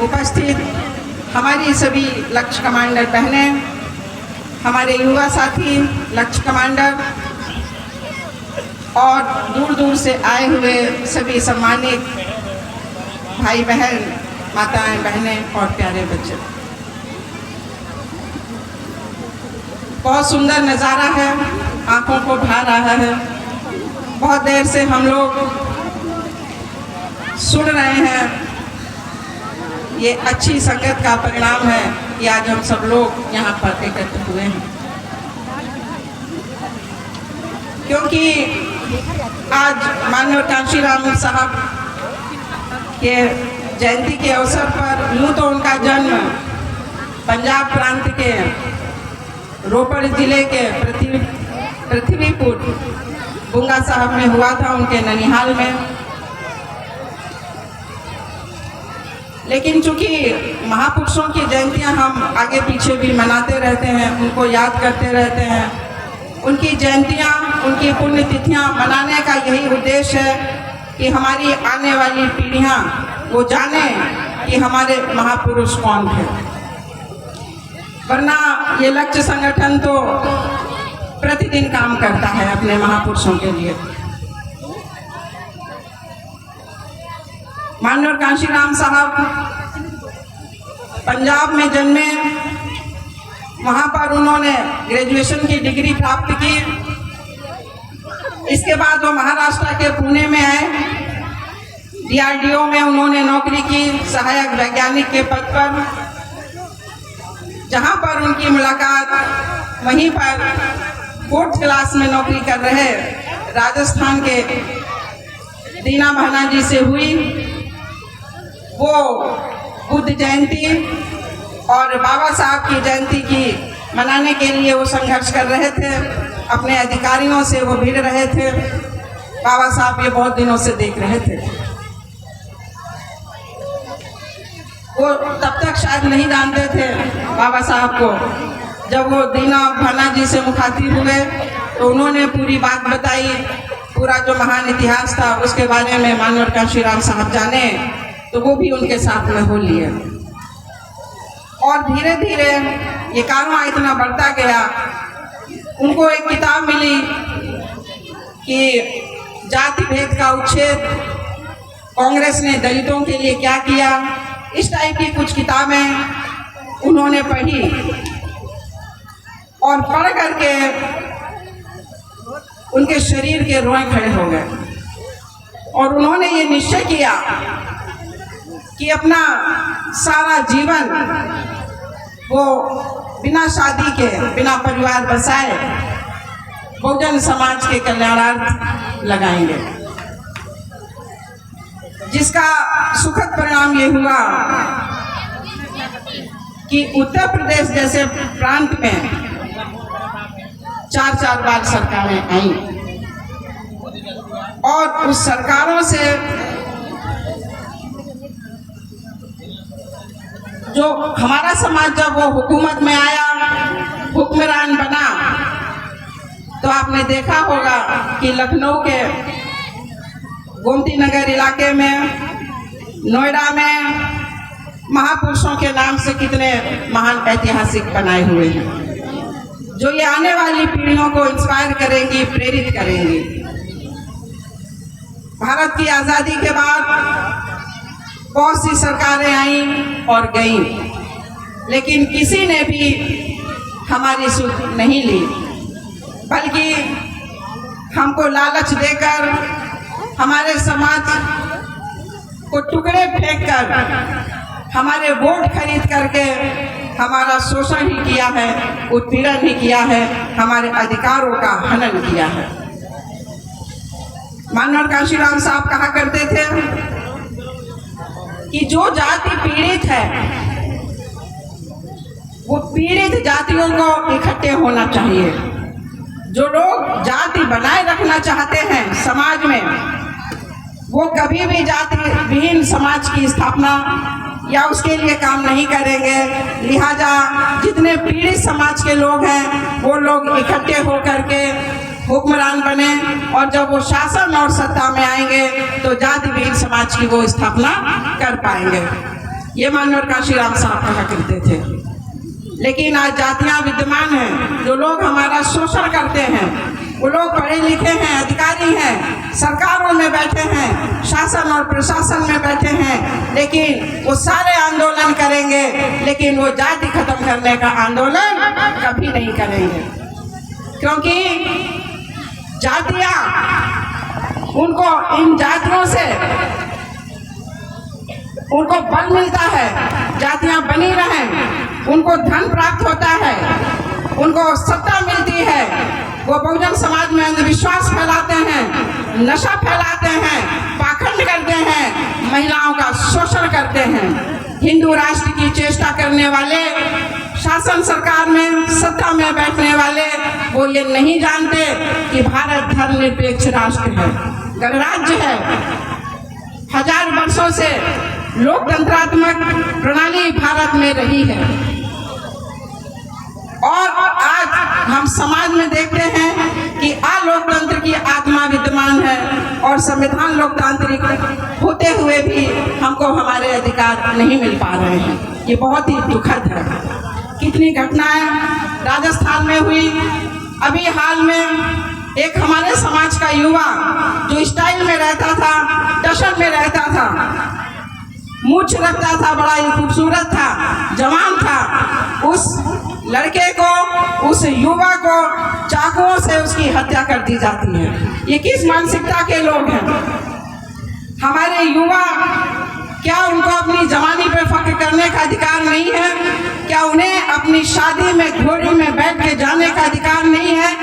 उपस्थित हमारी सभी लक्ष्य कमांडर बहनें, हमारे युवा साथी लक्ष्य कमांडर और दूर दूर से आए हुए सभी सम्मानित भाई बहन, माताएं, बहनें और प्यारे बच्चे, बहुत सुंदर नज़ारा है, आंखों को भा रहा है। बहुत देर से हम लोग सुन रहे हैं, ये अच्छी संगत का परिणाम है कि आज हम सब लोग यहाँ पर एकत्र हुए हैं, क्योंकि आज माननीय कांशीराम साहब के जयंती के अवसर पर यूँ तो उनका जन्म पंजाब प्रांत के रोपड़ जिले के पृथ्वीपुर बुंगा साहब में हुआ था, उनके ननिहाल में। लेकिन चूंकि महापुरुषों की जयंतियां हम आगे पीछे भी मनाते रहते हैं, उनको याद करते रहते हैं, उनकी जयंतियां, उनकी पुण्यतिथियां मनाने का यही उद्देश्य है कि हमारी आने वाली पीढ़ियां वो जाने कि हमारे महापुरुष कौन थे। वरना ये लक्ष्य संगठन तो प्रतिदिन काम करता है अपने महापुरुषों के लिए। माननीय कांशीराम साहब पंजाब में जन्मे, वहाँ पर उन्होंने ग्रेजुएशन की डिग्री प्राप्त की। इसके बाद वो महाराष्ट्र के पुणे में आए, DRDO में उन्होंने नौकरी की सहायक वैज्ञानिक के पद पर, जहाँ पर उनकी मुलाकात वहीं पर 4th क्लास में नौकरी कर रहे राजस्थान के दीना भाना जी से हुई। वो बुद्ध जयंती और बाबा साहब की जयंती की मनाने के लिए वो संघर्ष कर रहे थे, अपने अधिकारियों से वो भिड़ रहे थे। बाबा साहब ये बहुत दिनों से देख रहे थे। वो तब तक शायद नहीं जानते थे बाबा साहब को। जब वो दीना भाना जी से मुखातिब हुए तो उन्होंने पूरी बात बताई, पूरा जो महान इतिहास था उसके बारे में माननीय कांशीराम साहब जाने, तो वो भी उनके साथ में हो लिए। और धीरे धीरे ये कारवां इतना बढ़ता गया। उनको एक किताब मिली कि जाति भेद का उच्छेद, कांग्रेस ने दलितों के लिए क्या किया, इस टाइप की कुछ किताबें उन्होंने पढ़ी और पढ़ करके उनके शरीर के रोए खड़े हो गए और उन्होंने ये निश्चय किया कि अपना सारा जीवन वो बिना शादी के, बिना परिवार बसाए बहुजन समाज के कल्याणार्थ लगाएंगे। जिसका सुखद परिणाम ये हुआ कि उत्तर प्रदेश जैसे प्रांत में 4 बार सरकारें आईं और उस सरकारों से जो हमारा समाज जब वो हुकूमत में आया, हुक्मरान बना, तो आपने देखा होगा कि लखनऊ के गोमती नगर इलाके में, नोएडा में महापुरुषों के नाम से कितने महान ऐतिहासिक बनाए हुए हैं, जो ये आने वाली पीढ़ियों को इंस्पायर करेंगी, प्रेरित करेंगी। भारत की आज़ादी के बाद बहुत सी सरकारें आईं और गईं, लेकिन किसी ने भी हमारी सुध नहीं ली, बल्कि हमको लालच देकर, हमारे समाज को टुकड़े फेंककर, हमारे वोट खरीद करके हमारा शोषण ही किया है, उत्पीड़न ही किया है, हमारे अधिकारों का हनन किया है। माननीय कांशीराम साहब कहा करते थे कि जो जाति पीड़ित है वो पीड़ित जातियों को इकट्ठे होना चाहिए। जो लोग जाति बनाए रखना चाहते हैं समाज में, वो कभी भी जाति विहीन समाज की स्थापना या उसके लिए काम नहीं करेंगे। लिहाजा जितने पीड़ित समाज के लोग हैं वो लोग इकट्ठे होकर के हुक्मरान बने और जब वो शासन और सत्ता में आएंगे तो जाति विहीन समाज की वो स्थापना कर पाएंगे। ये माननीय काशीराम साहब कहा करते थे। लेकिन आज जातियां विद्यमान हैं। जो लोग हमारा शोषण करते हैं वो लोग पढ़े लिखे हैं, अधिकारी हैं, सरकारों में बैठे हैं, शासन और प्रशासन में बैठे हैं, लेकिन वो सारे आंदोलन करेंगे, लेकिन वो जाति खत्म करने का आंदोलन कभी नहीं करेंगे। क्योंकि जातियां, उनको इन जातियों से उनको बल मिलता है, जातियां बनी रहें, उनको धन प्राप्त होता है, उनको सत्ता मिलती है। वो बहुजन समाज में अंधविश्वास फैलाते हैं, नशा फैलाते हैं, पाखंड करते हैं, महिलाओं का शोषण करते हैं। हिंदू राष्ट्र की चेष्टा करने वाले, शासन सरकार में सत्ता में बैठने वाले, वो ये नहीं जानते कि भारत धर्मनिरपेक्ष राष्ट्र है, गणराज्य है। 1000 वर्षों से लोकतंत्रात्मक प्रणाली भारत में रही है और आज हम समाज में देखते हैं कि अलोकतंत्र की आत्मा विद्यमान है और संविधान लोकतांत्रिक होते हुए भी हमको हमारे अधिकार नहीं मिल पा रहे हैं। ये बहुत ही दुखद है। कितनी घटनाएं राजस्थान में हुई। अभी हाल में एक हमारे समाज का युवा जो स्टाइल में रहता था, टशन में रहता था, मूछ रखता था, बड़ा ही खूबसूरत था, जवान था, उस लड़के को, उस युवा को चाकुओं से उसकी हत्या कर दी जाती है। ये किस मानसिकता के लोग हैं? हमारे युवा, क्या उनको अपनी जवानी पे फख्र करने का अधिकार नहीं है? क्या उन्हें अपनी शादी में घोड़ी में बैठ के जाने का अधिकार नहीं है?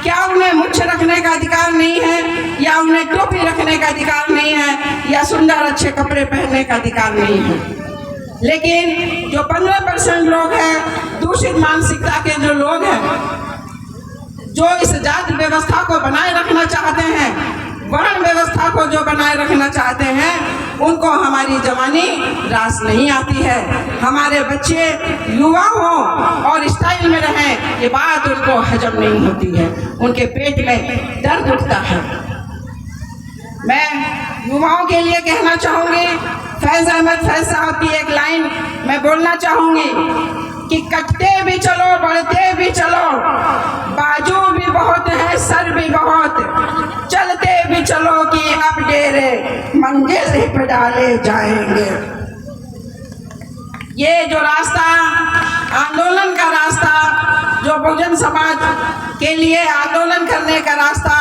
क्या उन्हें मूछ रखने का अधिकार नहीं है, या उन्हें टोपी रखने का अधिकार नहीं है, या सुंदर अच्छे कपड़े पहनने का अधिकार नहीं है? लेकिन जो 15% लोग हैं, दूषित मानसिकता के जो लोग हैं, जो इस जाति व्यवस्था को बनाए रखना चाहते हैं, वर्ण व्यवस्था को जो बनाए रखना चाहते हैं, उनको हमारी जवानी रास नहीं आती है। हमारे बच्चे युवा हों और स्टाइल में रहें, ये बात उनको हजम नहीं होती है, उनके पेट में दर्द उठता है। मैं युवाओं के लिए कहना चाहूँगी, फैज अहमद फैज साहब की एक लाइन मैं बोलना चाहूँगी कि कटते भी चलो, बढ़ते भी चलो, बाजू भी बहुत है, सर भी बहुत, चलते भी चलो कि अब डेरे मंजिल ही पे डाले जाएंगे। ये जो रास्ता, आंदोलन का रास्ता, जो बहुजन समाज के लिए आंदोलन करने का रास्ता,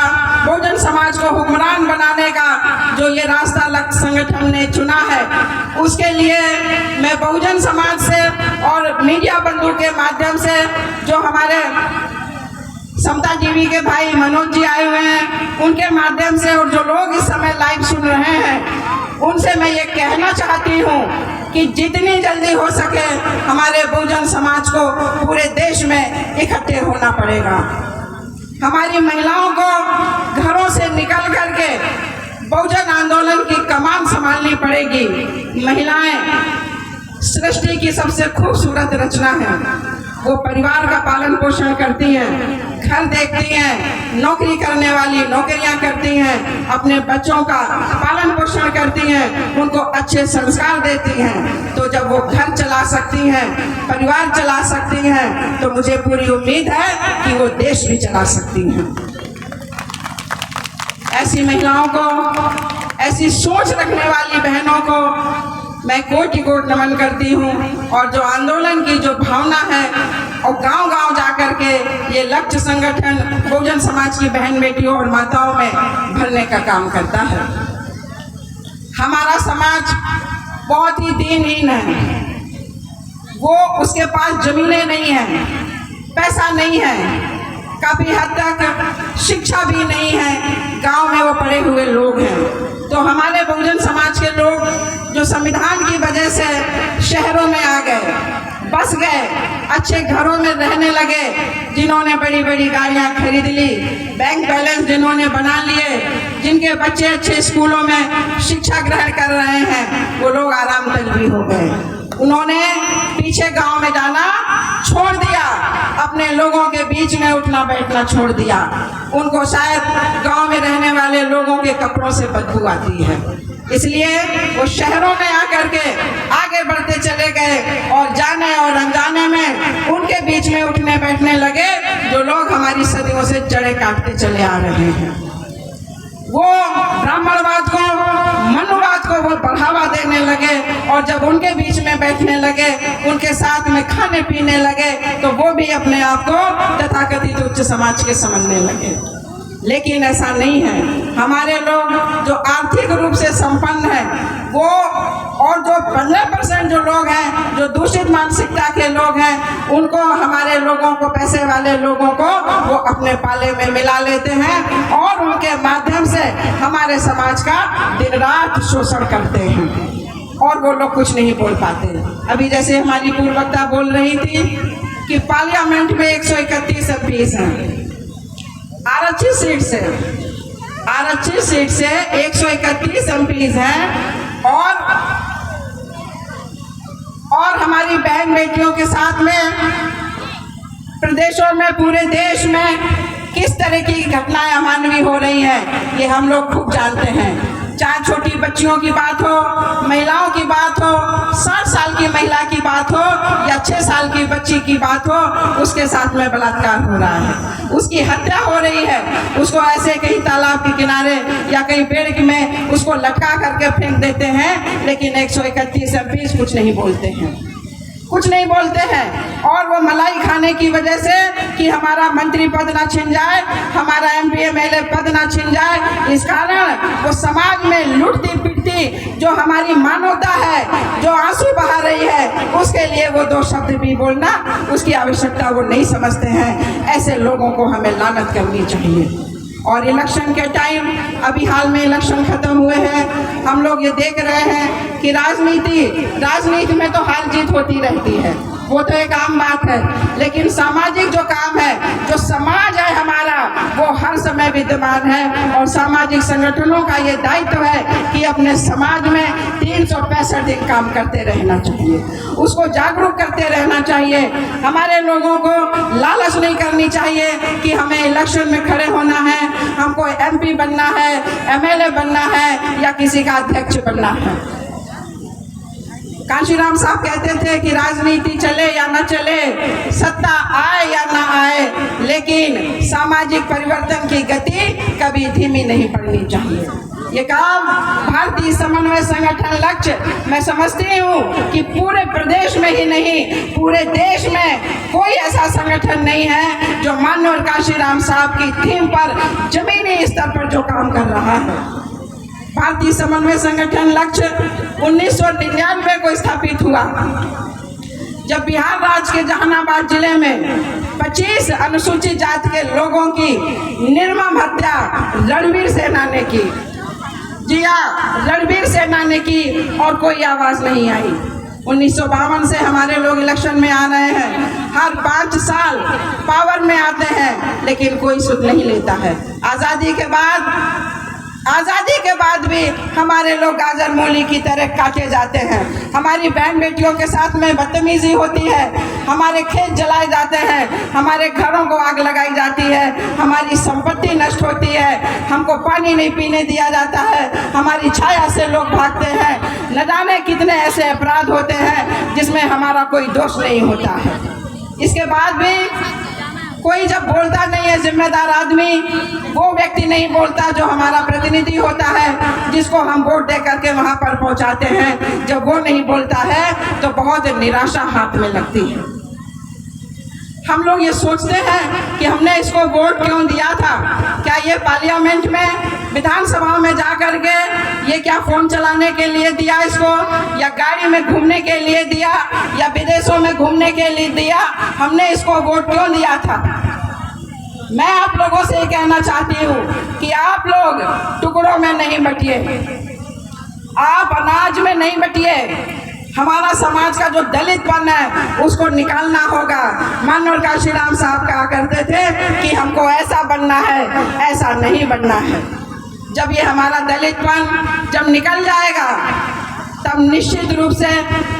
बहुजन समाज को हुक्मरान बनाने का जो ये रास्ता लक्ष्य संगठन ने चुना है, उसके लिए मैं बहुजन समाज से और मीडिया बंधु के माध्यम से, जो हमारे समता जीवी के भाई मनोज जी आए हुए हैं, उनके माध्यम से, और जो लोग इस समय लाइव सुन रहे हैं, उनसे मैं ये कहना चाहती हूँ कि जितनी जल्दी हो सके हमारे बहुजन समाज को पूरे देश में इकट्ठे होना पड़ेगा। हमारी महिलाओं को घरों से निकल करके बहुजन आंदोलन की कमान संभालनी पड़ेगी। महिलाएं सृष्टि की सबसे खूबसूरत रचना है। वो परिवार का पालन पोषण करती हैं, घर देखती हैं, नौकरी करने वाली नौकरियां करती हैं, अपने बच्चों का पालन पोषण करती हैं, उनको अच्छे संस्कार देती हैं। तो जब वो घर चला सकती हैं, परिवार चला सकती हैं, तो मुझे पूरी उम्मीद है कि वो देश भी चला सकती हैं। ऐसी महिलाओं को, ऐसी सोच रखने वाली बहनों को मैं कोटि कोट नमन करती हूँ। और जो आंदोलन की जो भावना है, और गांव-गांव जाकर के ये लक्ष्य संगठन बहुजन समाज की बहन बेटियों और माताओं में भरने का काम करता है। हमारा समाज बहुत ही दीनहीन है। वो, उसके पास जमीनें नहीं हैं, पैसा नहीं है, काफी हद तक शिक्षा भी नहीं है, गांव में वो पड़े हुए लोग हैं। तो हमारे बहुजन समाज के लोग जो संविधान की वजह से शहरों में आ गए, बस गए, अच्छे घरों में रहने लगे, जिन्होंने बड़ी बड़ी गाड़ियां खरीद ली, बैंक बैलेंस जिन्होंने बना लिए, जिनके बच्चे अच्छे स्कूलों में शिक्षा ग्रहण कर रहे हैं, वो लोग आराम तलबी हो गए। उन्होंने पीछे गांव में जाना छोड़ दिया, अपने लोगों के बीच में उठना बैठना छोड़ दिया। उनको शायद गांव में रहने वाले लोगों के कपड़ों से बदबू आती है, इसलिए वो शहरों में आकर के आगे बढ़ते तरह काटते चले आ रहे हैं। वो ब्राह्मणवाद को, मनुवाद को वो बढ़ावा देने लगे और जब उनके बीच में बैठने लगे, उनके साथ में खाने पीने लगे, तो वो भी अपने आप को तथाकथित उच्च समाज के समझने लगे। लेकिन ऐसा नहीं है। हमारे लोग जो आर्थिक रूप से संपन्न हैं वो, और जो 15% जो लोग हैं जो दूषित मानसिकता के लोग हैं, उनको, हमारे लोगों को, पैसे वाले लोगों को वो अपने पाले में मिला लेते हैं और उनके माध्यम से हमारे समाज का दिन रात शोषण करते हैं और वो लोग कुछ नहीं बोल पाते। अभी जैसे हमारी पूर्ववक्ता बोल रही थी कि पार्लियामेंट में 131 एमपीज हैं, आरक्षित सीट से 131 एमपीज हैं और हमारी बहन बेटियों के साथ में प्रदेशों में, पूरे देश में किस तरह की घटनाएं अमानवीय हो रही हैं, ये हम लोग खूब जानते हैं। चाहे छोटी बच्चियों की बात हो, महिलाओं की बात हो, 60 साल की महिला की बात हो या 6 साल की बच्ची की बात हो, उसके साथ में बलात्कार हो रहा है, उसकी हत्या हो रही है, उसको ऐसे कहीं तालाब के किनारे या कहीं पेड़ में उसको लटका करके फेंक देते हैं। लेकिन 131 एमपी कुछ नहीं बोलते हैं, कुछ नहीं बोलते हैं। और वो मलाई खाने की वजह से कि हमारा मंत्री पद ना छिन जाए, हमारा एमपी एमएलए पद ना छिन जाए, इस कारण वो समाज में लुटती पिटती जो हमारी मानवता है, जो आंसू बहा रही है, उसके लिए वो 2 शब्द भी बोलना उसकी आवश्यकता वो नहीं समझते हैं। ऐसे लोगों को हमें लानत करनी चाहिए। और इलेक्शन के टाइम, अभी हाल में इलेक्शन खत्म हुए हैं, हम लोग ये देख रहे हैं कि राजनीति में तो हार जीत होती रहती है, वो तो एक आम बात है। लेकिन सामाजिक जो काम है, जो समाज है हमारा, वो हर समय विद्यमान है और सामाजिक संगठनों का ये दायित्व है कि अपने समाज में 365 दिन काम करते रहना चाहिए, उसको जागरूक करते रहना चाहिए। हमारे लोगों को लालच नहीं करनी चाहिए कि हमें इलेक्शन में खड़े होना है, हमको एमपी बनना है, एमएलए बनना है या किसी का अध्यक्ष बनना है। कांशीराम साहब कहते थे कि राजनीति चले या न चले, सत्ता आए या ना आए, लेकिन सामाजिक परिवर्तन की गति कभी धीमी नहीं पड़नी चाहिए। ये काम भारतीय समन्वय संगठन लक्ष्य, मैं समझती हूँ कि पूरे प्रदेश में ही नहीं, पूरे देश में कोई ऐसा संगठन नहीं है जो माननीय कांशीराम साहब की थीम पर जमीनी स्तर पर जो काम कर रहा है। भारतीय समन्वय संगठन लक्ष्य 1999 को स्थापित हुआ, जब बिहार राज्य के जहानाबाद जिले में 25 अनुसूचित जाति के लोगों की निर्मम हत्या रणवीर सेना ने की। जी हाँ, रणवीर सेना ने की और कोई आवाज नहीं आई। 1952 से हमारे लोग इलेक्शन में आ रहे हैं, हर 5 साल पावर में आते हैं, लेकिन कोई सुध नहीं लेता है। आज़ादी के बाद भी हमारे लोग गाजर मूली की तरह काटे जाते हैं, हमारी बहन बेटियों के साथ में बदतमीजी होती है, हमारे खेत जलाए जाते हैं, हमारे घरों को आग लगाई जाती है, हमारी संपत्ति नष्ट होती है, हमको पानी नहीं पीने दिया जाता है, हमारी छाया से लोग भागते हैं। न जाने कितने ऐसे अपराध होते हैं जिसमें हमारा कोई दोष नहीं होता है। इसके बाद भी कोई जब बोलता नहीं है, जिम्मेदार आदमी वो व्यक्ति नहीं बोलता जो हमारा प्रतिनिधि होता है, जिसको हम वोट दे करके वहां पर पहुंचाते हैं। जब वो नहीं बोलता है तो बहुत निराशा हाथ में लगती है। हम लोग ये सोचते हैं कि हमने इसको वोट क्यों दिया था, क्या ये पार्लियामेंट में, विधानसभा में जा करके ये क्या फोन चलाने के लिए दिया इसको, या गाड़ी में घूमने के लिए दिया, या विदेशों में घूमने के लिए दिया, हमने इसको वोट क्यों दिया था। मैं आप लोगों से ये कहना चाहती हूँ कि आप लोग टुकड़ों में नहीं बटिए, आप अनाज में नहीं बटिए। हमारा समाज का जो दलितपन है उसको निकालना होगा। माननीय कांशीराम साहब कहा करते थे कि हमको ऐसा बनना है, ऐसा नहीं बनना है। जब ये हमारा दलितपन जब निकल जाएगा तब निश्चित रूप से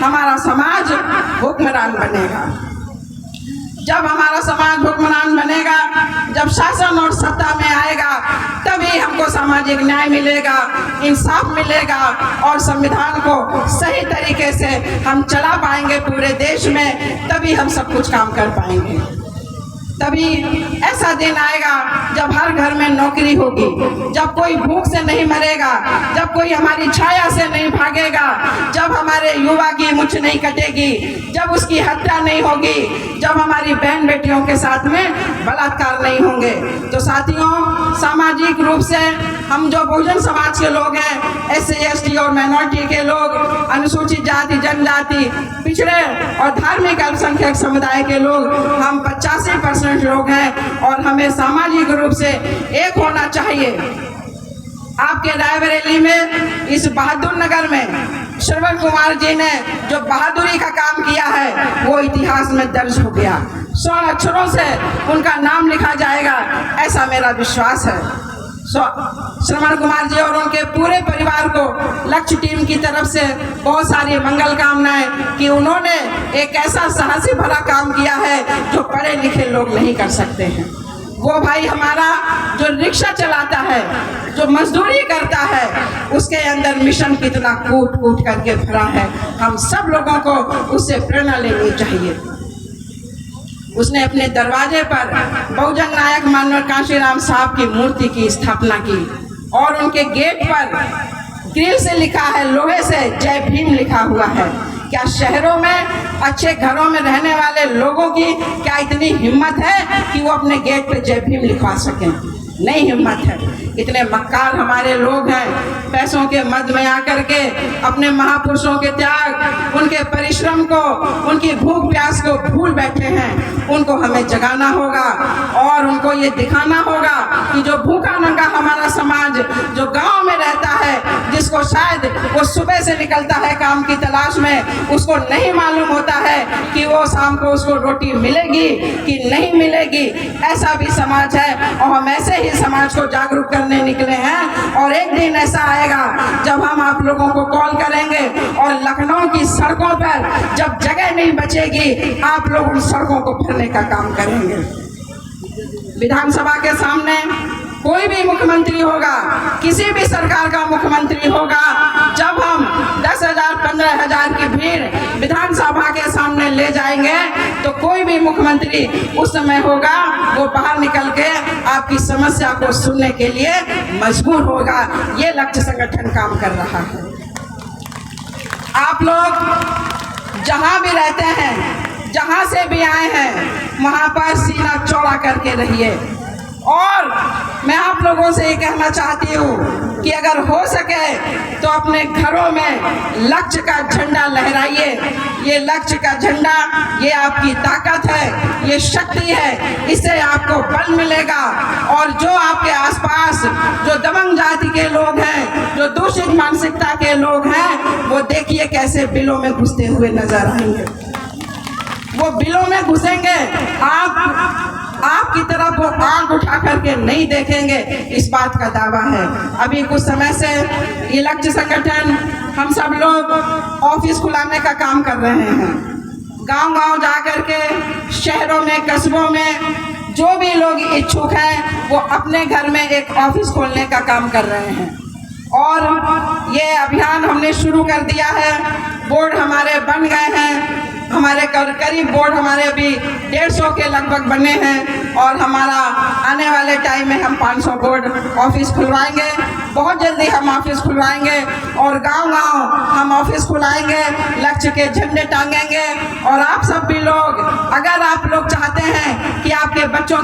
हमारा समाज हुक्मरान बनेगा। जब हमारा समाज हुक्मरान बनेगा, जब शासन और सत्ता में आएगा, तभी हमको सामाजिक न्याय मिलेगा, इंसाफ मिलेगा और संविधान को सही तरीके से हम चला पाएंगे पूरे देश में, तभी हम सब कुछ काम कर पाएंगे। तभी ऐसा दिन आएगा जब हर घर में नौकरी होगी, जब कोई भूख से नहीं मरेगा, जब कोई हमारी छाया से नहीं भागेगा, जब हमारे युवा की मुछ नहीं कटेगी, जब उसकी हत्या नहीं होगी, जब हमारी बहन बेटियों के साथ में बलात्कार नहीं होंगे। तो साथियों, सामाजिक रूप से हम जो बहुजन समाज के लोग हैं, SC ST और माइनॉरिटी के लोग, अनुसूचित जाति जनजाति, पिछड़े और धार्मिक अल्पसंख्यक समुदाय के लोग, हम 85% लोग हैं और हमें सामाजिक रूप से एक होना चाहिए। आपके रायबरेली में इस बहादुर नगर में श्रवण कुमार जी ने जो बहादुरी का काम किया है वो इतिहास में दर्ज हो गया। 100 अक्षरों से उनका नाम लिखा जाएगा, ऐसा मेरा विश्वास है। श्रवण कुमार जी और उनके पूरे परिवार को लक्ष्य टीम की तरफ से बहुत सारी मंगल कामनाएं कि उन्होंने एक ऐसा साहसी भरा काम किया है जो पढ़े लिखे लोग नहीं कर सकते हैं। वो भाई हमारा जो रिक्शा चलाता है, जो मजदूरी करता है, उसके अंदर मिशन कितना कूट कूट करके भरा है। हम सब लोगों को उससे प्रेरणा लेनी चाहिए। उसने अपने दरवाजे पर बहुजन नायक माननीय कांशीराम साहब की मूर्ति की स्थापना की और उनके गेट पर ग्रिल से लिखा है, लोहे से जय भीम लिखा हुआ है। क्या शहरों में अच्छे घरों में रहने वाले लोगों की क्या इतनी हिम्मत है कि वो अपने गेट पे जय भीम लिखवा सकें? नहीं हिम्मत है। इतने मक्कार हमारे लोग हैं, पैसों के मद में आकर के अपने महापुरुषों के त्याग, उनके परिश्रम को, उनकी भूख प्यास को भूल बैठे हैं। उनको हमें जगाना होगा और उनको ये दिखाना होगा कि जो भूखा नंगा हमारा समाज जो गांव में रहता है, जिसको शायद वो सुबह से निकलता है काम की तलाश में, उसको नहीं मालूम होता है कि वो शाम को उसको रोटी मिलेगी कि नहीं मिलेगी, ऐसा भी समाज है। और हम ऐसे ही समाज को जागरूक करने निकले हैं और एक दिन ऐसा आएगा जब हम आप लोगों को कॉल करेंगे और लखनऊ की सड़कों पर जब जगह नहीं बचेगी, आप लोग उन सड़कों को भरने का काम करेंगे। विधानसभा के सामने कोई भी मुख्यमंत्री होगा, किसी भी सरकार का मुख्यमंत्री होगा, जब हम 10,000 15,000 की भीड़ विधानसभा के सामने ले जाएंगे तो कोई भी मुख्यमंत्री उस समय होगा वो बाहर निकल के आपकी समस्या को सुनने के लिए मजबूर होगा। ये लक्ष्य संगठन काम कर रहा है। आप लोग जहां भी रहते हैं, जहां से भी आए हैं, वहां पर सीना चौड़ा करके रहिए। और मैं आप लोगों से ये कहना चाहती हूँ कि अगर हो सके तो अपने घरों में लक्ष्य का झंडा लहराइए। ये लक्ष्य का झंडा, ये आपकी ताकत है, ये शक्ति है, इससे आपको बल मिलेगा। और जो आपके आसपास जो दबंग जाति के लोग हैं, जो दूषित मानसिकता के लोग हैं, वो देखिए कैसे बिलों में घुसते हुए नजर आएंगे। वो बिलों में घुसेंगे, आपकी तरफ वो आंख उठा करके नहीं देखेंगे, इस बात का दावा है। अभी कुछ समय से ये लक्ष्य संगठन हम सब लोग ऑफिस खुलाने का काम कर रहे हैं। गांव-गांव जा करके, शहरों में, कस्बों में जो भी लोग इच्छुक हैं वो अपने घर में एक ऑफिस खोलने का काम कर रहे हैं। और ये अभियान हमने शुरू कर दिया है। बोर्ड हमारे बन गए हैं, हमारे करीब बोर्ड हमारे अभी 150 के लगभग बने हैं और हमारा आने वाले टाइम में हम 500 बोर्ड ऑफिस खुलवाएंगे। बहुत जल्दी हम ऑफिस खुलवाएंगे और गांव-गांव हम ऑफिस खुलाएंगे, लक्ष्य के झंडे टांगेंगे। और आप सब भी लोग, अगर आप लोग चाहते हैं कि आपके बच्चों